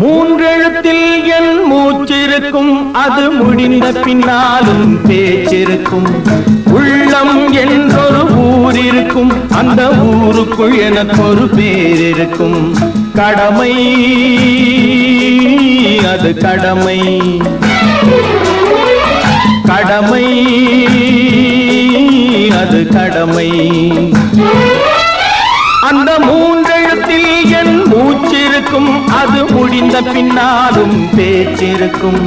மூன்றெழுத்தில் என் மூச்சிருக்கும், அது முடிந்த பின்னாலும் பேச்சிருக்கும். உள்ளம் என்றொரு ஊர் இருக்கும், அந்த ஊருக்குள் எனக்கு ஒரு பேர் இருக்கும். கடமை, அது கடமை, கடமை, அது கடமை. அந்த மூன்றெழுத்தில் என் மூச்சிருக்கும், அது முடிந்த பின்னாலும் பேச்சிருக்கும்.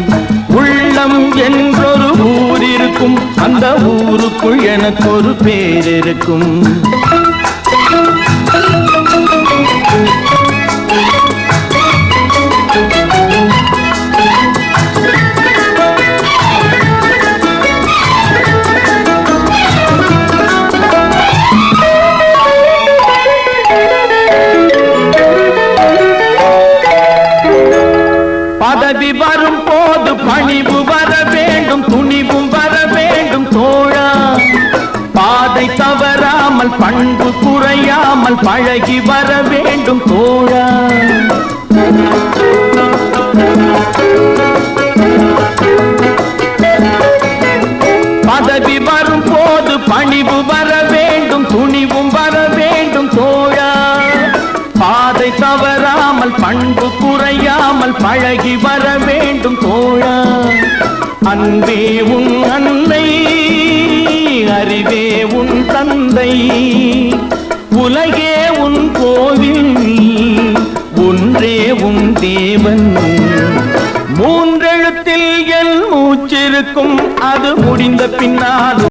உள்ளம் என்றொரு ஊர் இருக்கும், அந்த ஊருக்குள் எனக்கு ஒரு பேர் இருக்கும். பதவி வரும் போது பணிவு வர வேண்டும், துணிவும் வர வேண்டும் தோழா. பாதை தவறாமல் பண்பு குறையாமல் பழகி வர வேண்டும் தோழா. பதவி வரும் போது பணிவு வர வேண்டும், துணிவும் வர வேண்டும் தோழா. பாதை தவறாமல் பண்பு குறையாமல் பழகி வர வேண்டும் தோழா. அன்பே உன் அன்னை, அறிவே உன் தந்தை, உலகே உன் கோவில், ஒன்றே உன் தேவன். மூன்றெழுத்தில் என் மூச்சிருக்கும், அது முடிந்த பின்னால்